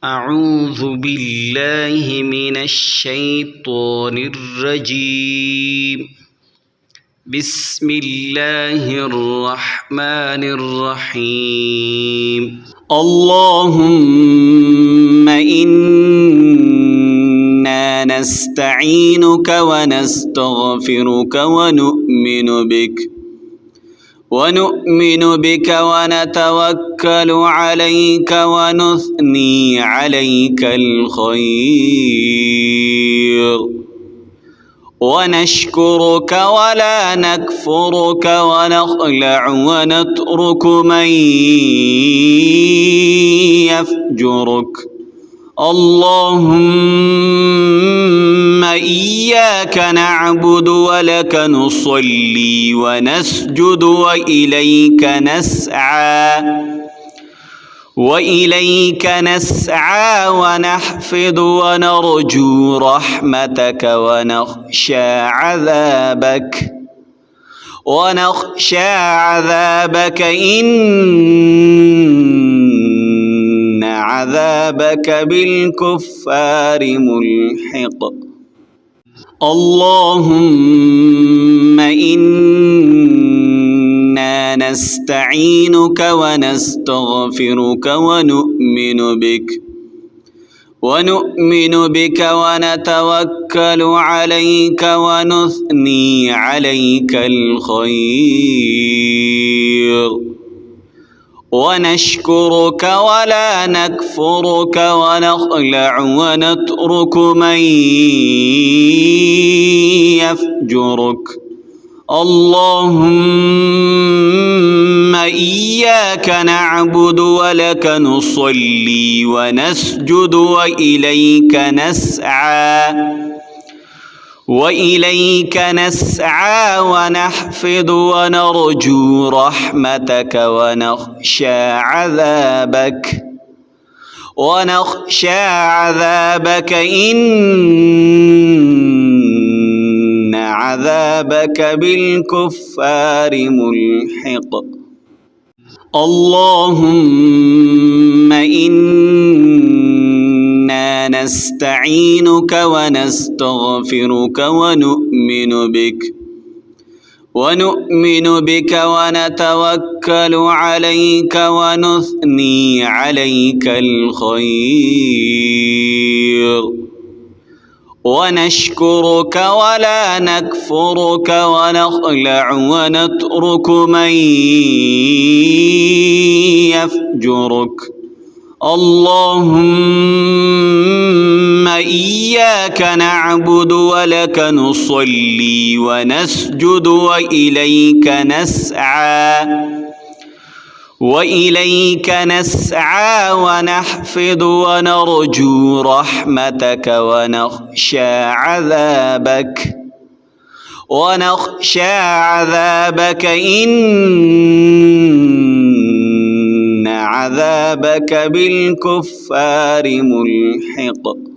أعوذ بالله من الشيطان الرجيم. بسم الله الرحمن الرحيم. اللهم إنا نستعينك ونستغفرك ونؤمن بك ونتوكل عليك ونثني عليك الخير ونشكرك ولا نكفرك ونخلع ونترك من يفجرك. اللهم إياك نعبد ولك نصلي ونسجد وإليك نسعى ونحفظ ونرجو رحمتك ونخشى عذابك إن عذابك بالكفار ملحق. اللهم إنا نستعينك ونستغفرك ونؤمن بك ونتوكل عليك ونثني عليك الخير ونشكرك ولا نكفرك ونخلع ونترك من يفجرك. اللهم إياك نعبد ولك نصلي ونسجد وإليك نسعى ونحفظ ونرجو رحمتك ونخشى عذابك إن عذابك بالكفار ملحق. اللهم إنا نستعينك ونستغفرك ونؤمن بك ونتوكل عليك ونثني عليك الخير ونشكرك ولا نكفرك ونخلع ونترك من يفجرك. اللهم إياك نعبد ولك نصلي ونسجد وإليك نسعى ونحفظ ونرجو رحمتك ونخشى عذابك إن عذابك بالكفار ملحق.